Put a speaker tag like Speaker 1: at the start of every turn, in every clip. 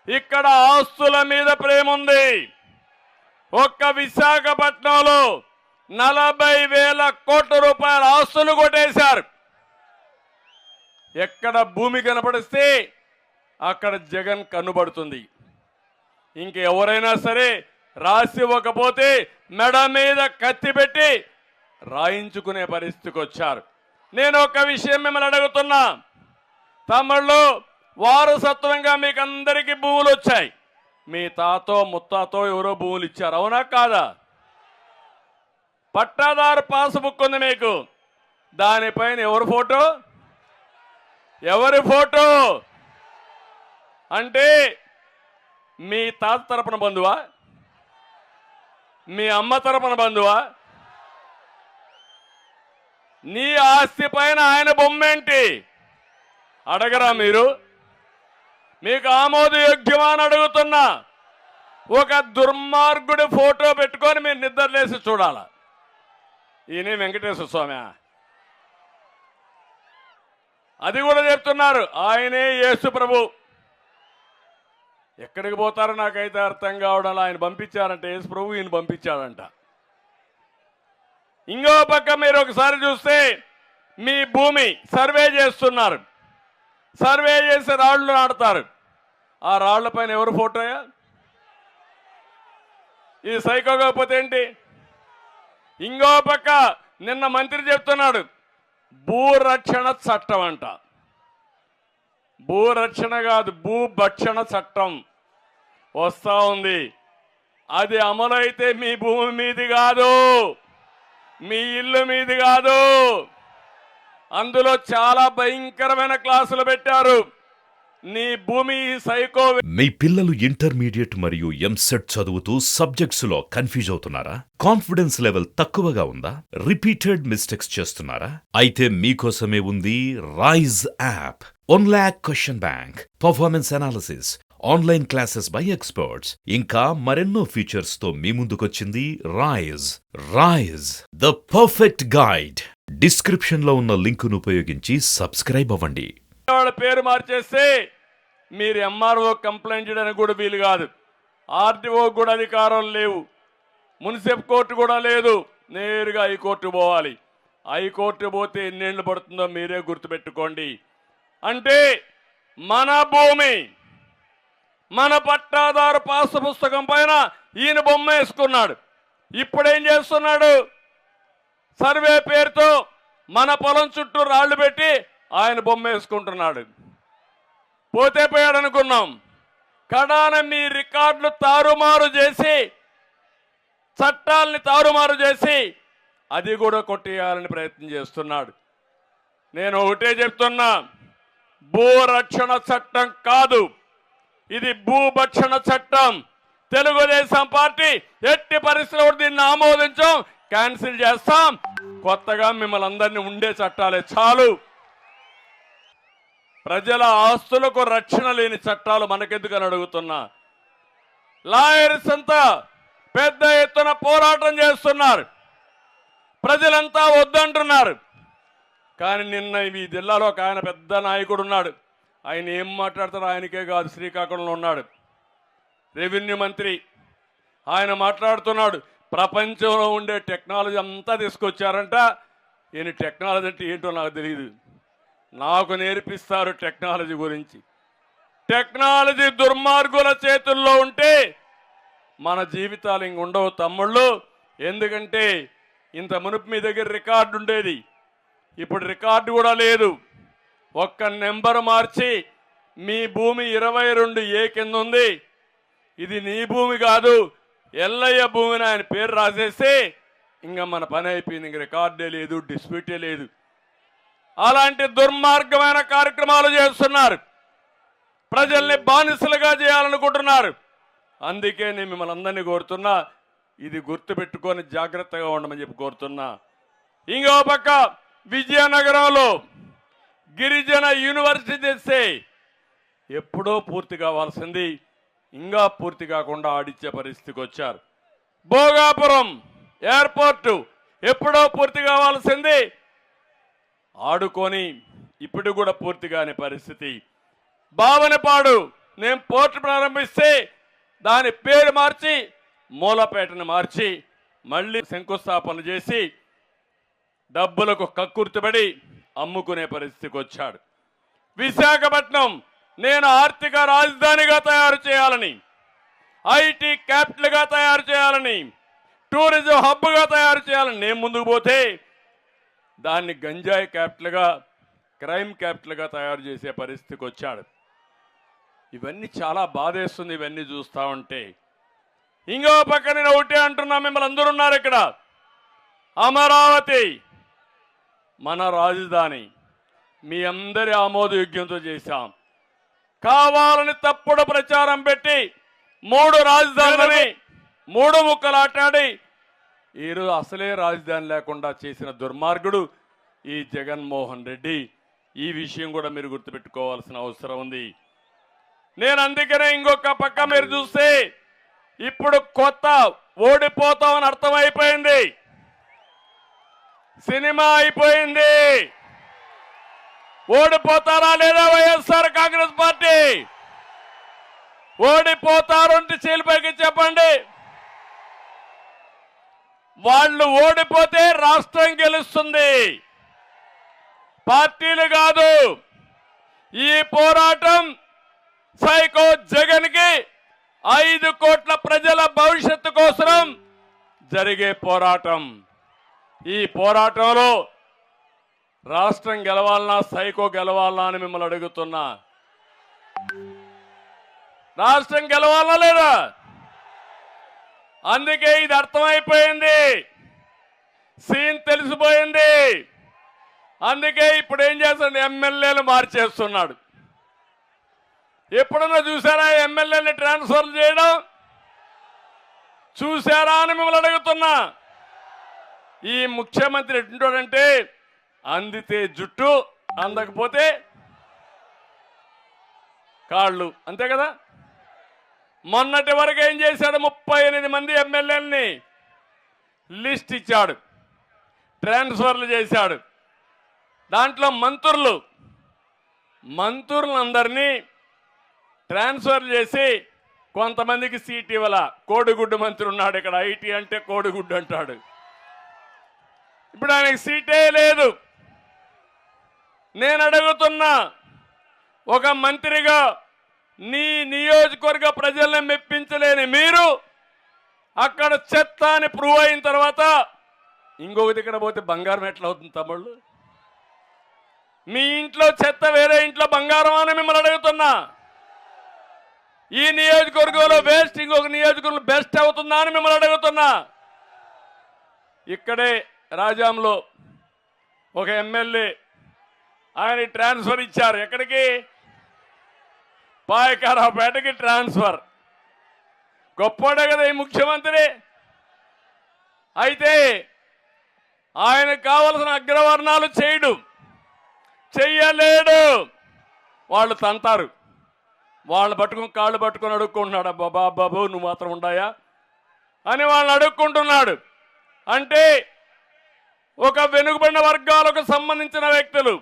Speaker 1: ఇక్కడ ఆస్తుల మీద ప్రేమ ఉంది. ఒక్క విశాఖపట్నంలో 40,000 కోట్ల రూపాయల ఆస్తులు కొట్టేశారు. ఎక్కడ భూమి కనపడిస్తే అక్కడ జగన్ కన్నుబడుతుంది. ఇంకెవరైనా సరే రాసి ఇవ్వకపోతే మెడ మీద కత్తి పెట్టి రాయించుకునే పరిస్థితికి వచ్చారు. నేను ఒక విషయం మిమ్మల్ని అడుగుతున్నా, తమ్ముళ్ళు, వారసత్వంగా మీకు అందరికీ భూములు వచ్చాయి. మీ తాతో ముత్తాతో ఎవరో భూములు ఇచ్చారు, అవునా కాదా? పట్టాదారు పాస్బుక్ ఉంది మీకు, దానిపైన ఎవరి ఫోటో? ఎవరి ఫోటో? అంటే మీ తాత తరపున బంధువా? మీ అమ్మ తరపున బంధువా? నీ ఆస్తి పైన ఆయన బొమ్మేంటి అడగరా మీరు? మీకు ఆమోదయోగ్యమా అని అడుగుతున్నా. ఒక దుర్మార్గుడి ఫోటో పెట్టుకొని మీరు నిద్రలేసి చూడాల. ఈయన వెంకటేశ్వర స్వామి, అది కూడా చెప్తున్నారు ఆయనే యేసు ప్రభు. ఎక్కడికి పోతారో నాకైతే అర్థం కావడం. ఆయన పంపించారంట యేసు ప్రభు, ఈయన పంపించాడంట. ఇంకో పక్క మీరు ఒకసారి చూస్తే మీ భూమి సర్వే చేస్తున్నారు. సర్వే చేసి రాళ్లు నాటుతారు. ఆ రాళ్ల పైన ఎవరు ఫోటోయా? ఇది సైకో కాకపోతే ఏంటి? ఇంకో పక్క నిన్న మంత్రి చెప్తున్నాడు భూరక్షణ చట్టం అంట. భూరక్షణ కాదు, భూభక్షణ చట్టం వస్తా ఉంది. అది అమలైతే మీ భూమి మీది కాదు, మీ ఇల్లు మీది కాదు. అందులో చాలా భయంకరమైన క్లాసులు పెట్టారు. నీ భూమి సైకో.
Speaker 2: మీ పిల్లలు ఇంటర్మీడియట్ మరియు ఎంసెట్ చదువుతూ సబ్జెక్ట్స్ లో కన్ఫ్యూజ్ అవుతున్నారా? కాన్ఫిడెన్స్ లెవెల్ తక్కువగా ఉందా? రిపీటెడ్ మిస్టేక్స్ చేస్తున్నారా? అయితే మీకోసమే ఉంది Rise app. 1 lakh question bank, performance analysis, online classes by experts, ఇంకా మరెన్నో ఫీచర్స్ తో మీ ముందుకొచ్చింది Rise. Rise, the perfect guide. Description లో ఉన్న లింకును ఉపయోగించి సబ్స్క్రైబ్ అవ్వండి.
Speaker 1: వాళ్ళ పేరు మార్చేస్తే మీరు ఎంఆర్ఓ కంప్లైంట్ చేయడానికి కూడా వీలు కాదు. ఆర్డీఓ కూడా అధికారం లేవు. మున్సిపల్ కోర్టు కూడా లేదు. నేరుగా హైకోర్టు పోవాలి. హైకోర్టు పోతే ఎన్నేళ్ళు పడుతుందో మీరే గుర్తుపెట్టుకోండి. అంటే మన భూమి, మన పట్టాదారు పాస్ పుస్తకం పైన ఈయన బొమ్మ వేసుకున్నాడు. ఇప్పుడేం చేస్తున్నాడు? సర్వే పేరుతో మన పొలం చుట్టూ రాళ్లు పెట్టి ఆయన బొమ్మ వేసుకుంటున్నాడు. పోతే పోయాడు అనుకున్నాం. కడాన మీ రికార్డులు తారుమారు చేసి, చట్టాలని తారుమారు చేసి అది కూడా కొట్టేయాలని ప్రయత్నం చేస్తున్నాడు. నేను ఒకటే చెప్తున్నా, భూరక్షణ చట్టం కాదు, ఇది భూభక్షణ చట్టం. తెలుగుదేశం పార్టీ ఎట్టి పరిస్థితుల్లో దీన్ని ఆమోదించాం, క్యాన్సిల్ చేస్తాం. కొత్తగా మిమ్మల్ని అందరినీ ఉండే చట్టాలే చాలు. ప్రజల ఆస్తులకు రక్షణ లేని చట్టాలు మనకెందుకని అడుగుతున్నా. లాయర్స్ అంతా పెద్ద ఎత్తున పోరాటం చేస్తున్నారు. ప్రజలంతా వద్దంటున్నారు. కానీ నిన్న ఈ జిల్లాలో ఒక ఆయన పెద్ద నాయకుడు ఉన్నాడు. ఆయన ఏం మాట్లాడతారో ఆయనకే కాదు, శ్రీకాకుళంలో ఉన్నాడు రెవెన్యూ మంత్రి. ఆయన మాట్లాడుతున్నాడు ప్రపంచంలో ఉండే టెక్నాలజీ అంతా తీసుకొచ్చారంట. ఈయన టెక్నాలజీ అంటే ఏంటో నాకు తెలియదు. నాకు నేర్పిస్తారు టెక్నాలజీ గురించి. టెక్నాలజీ దుర్మార్గుల చేతుల్లో ఉంటే మన జీవితాలు ఇంక ఉండవు తమ్ముళ్ళు. ఎందుకంటే ఇంత మునుపు మీ దగ్గర రికార్డు ఉండేది, ఇప్పుడు రికార్డు కూడా లేదు. ఒక్క నెంబర్ మార్చి మీ భూమి 22A కింద ఉంది, ఇది నీ భూమి కాదు ఎల్లయ్య భూమిని ఆయన పేరు రాసేస్తే ఇంకా మన పని అయిపోయింది. ఇంక రికార్డే లేదు, డిస్ప్యూటే లేదు. అలాంటి దుర్మార్గమైన కార్యక్రమాలు చేస్తున్నారు. ప్రజల్ని బానిసలుగా చేయాలనుకుంటున్నారు. అందుకే నేను మిమ్మల్ని అందరినీ కోరుతున్నా, ఇది గుర్తుపెట్టుకొని జాగ్రత్తగా ఉండమని చెప్పి కోరుతున్నా. ఇంకో పక్క విజయనగరంలో గిరిజన యూనివర్సిటీ తెస్తే ఎప్పుడో పూర్తి కావాల్సింది ఇంకా పూర్తి కాకుండా ఆడిచ్చే పరిస్థితికి వచ్చారు. భోగాపురం ఎయిర్పోర్టు ఎప్పుడో పూర్తి కావాల్సింది ఆడుకొని ఇప్పుడు కూడా పూర్తి కాని పరిస్థితి. బావనపాడు నేను పోర్టు ప్రారంభిస్తే దాని పేరు మార్చి మూలపేటను మార్చి మళ్ళీ శంకుస్థాపన చేసి డబ్బులకు కక్కుర్తిపడి అమ్ముకునే పరిస్థితికి వచ్చాడు. విశాఖపట్నం నేను ఆర్థిక రాజధానిగా తయారు చేయాలని, ఐటీ క్యాపిటల్గా తయారు చేయాలని, టూరిజం హబ్గా తయారు చేయాలని నేను ముందుకు పోతే దాన్ని గంజాయి క్యాపిటల్గా, క్రైమ్ క్యాపిటల్గా తయారు చేసే పరిస్థితికి వచ్చాడు. ఇవన్నీ చాలా బాధేస్తుంది ఇవన్నీ చూస్తూ ఉంటే. ఇంకో పక్క నేను ఒకటే అంటున్నా, మిమ్మల్ని అందరూ ఉన్నారు ఇక్కడ. అమరావతి మన రాజధాని, మీ అందరి ఆమోదయోగ్యంతో చేశాం. కావాలని తప్పుడు ప్రచారం పెట్టి 3 రాజధానులని 3 ముక్కలు ఆటాడి ఈరోజు అసలే రాజధాని లేకుండా చేసిన దుర్మార్గుడు ఈ జగన్మోహన్ రెడ్డి. ఈ విషయం కూడా మీరు గుర్తుపెట్టుకోవాల్సిన అవసరం ఉంది. నేను అందుకనే ఇంకొక పక్క మీరు చూస్తే ఇప్పుడు కొత్త ఓడిపోతామని అర్థమైపోయింది. సినిమా అయిపోయింది. ఓడిపోతారా లేదా వైఎస్ఆర్ కాంగ్రెస్ పార్టీ? ఓడిపోతారు అంటే చేలిపైకి చెప్పండి. వాళ్ళు ఓడిపోతే రాష్ట్రం గెలుస్తుంది, పార్టీలు కాదు. ఈ పోరాటం సైకో జగన్ కి 5 కోట్ల ప్రజల భవిష్యత్తు కోసం జరిగే పోరాటం. ఈ పోరాటంలో రాష్ట్రం గెలవాలన్నా సైకో గెలవాలన్నా అని మిమ్మల్ని అడుగుతున్నా. రాష్ట్రం గెలవాలనా లేదా? అందుకే ఇది అర్థమైపోయింది, సీన్ తెలిసిపోయింది. అందుకే ఇప్పుడు ఏం చేస్తాడు, ఎమ్మెల్యేలు మార్చేస్తున్నాడు. ఎప్పుడన్నా చూసారా ఎమ్మెల్యేని ట్రాన్స్ఫర్ చేయడం? చూసారా అని మిమ్మల్ని అడుగుతున్నా. ఈ ముఖ్యమంత్రి ఎటుంటాడంటే అందితే జుట్టు, అందకపోతే కాళ్ళు, అంతే కదా. మొన్నటి వరకు ఏం చేశాడు, 38 మంది ఎమ్మెల్యేలని లిస్ట్ ఇచ్చాడు, ట్రాన్స్ఫర్లు చేశాడు. దాంట్లో మంత్రులందరినీ ట్రాన్స్ఫర్ చేసి కొంతమందికి సీట్ ఇవ్వాల. కోడిగుడ్డు మంత్రి ఉన్నాడు ఇక్కడ, ఐటీ అంటే కోడిగుడ్డు అంటాడు. ఇప్పుడు ఆయనకి సీటే లేదు. నేను అడుగుతున్నా, ఒక మంత్రిగా నీ నియోజకవర్గ ప్రజల్ని మెప్పించలేని మీరు అక్కడ చెత్త అని ప్రూవ్ అయిన తర్వాత ఇంకొక దగ్గర పోతే బంగారం ఎట్లా అవుతుంది తమ్ముళ్ళు? మీ ఇంట్లో చెత్త వేరే ఇంట్లో బంగారం అని మిమ్మల్ని అడుగుతున్నా. ఈ నియోజకవర్గంలో వేస్ట్ ఇంకొక నియోజకవర్గంలో బెస్ట్ అవుతుందా అని మిమ్మల్ని అడుగుతున్నా. ఇక్కడే రాజాంలో ఒక ఎమ్మెల్యే ఆయన ట్రాన్స్ఫర్ ఇచ్చారు. ఎక్కడికి? పాయకారావుపేటకి ట్రాన్స్ఫర్. గొప్పడే కదా ఈ ముఖ్యమంత్రి. అయితే ఆయనకు కావలసిన అగ్రవర్ణాలు చెయ్యలేడు. వాళ్ళు తంతారు, వాళ్ళు పట్టుకుని కాళ్ళు పట్టుకొని అడుక్కుంటున్నాడు. బాబు నువ్వు మాత్రం ఉండాయా అని వాళ్ళని అడుక్కుంటున్నాడు. అంటే ఒక వెనుకబడిన వర్గాలకు సంబంధించిన వ్యక్తులు,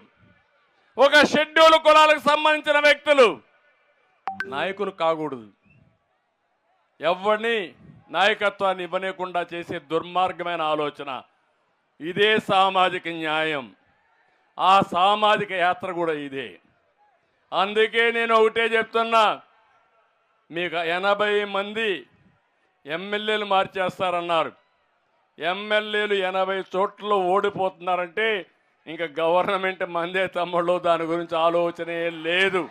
Speaker 1: ఒక షెడ్యూల్ కులాలకు సంబంధించిన వ్యక్తులు నాయకులు కాకూడదు. ఎవరిని నాయకత్వాన్ని ఇవ్వనీయకుండా చేసే దుర్మార్గమైన ఆలోచన. ఇదే సామాజిక న్యాయం, ఆ సామాజిక యాత్ర కూడా ఇదే. అందుకే నేను ఒకటే చెప్తున్నా, మీకు 80 మంది ఎమ్మెల్యేలు మార్చేస్తారన్నారు. ఎమ్మెల్యేలు 80 చోట్ల ఓడిపోతున్నారంటే ఇంకా గవర్నమెంట్ మందే తమ్ముళ్ళు, దాని గురించి ఆలోచనే లేదు.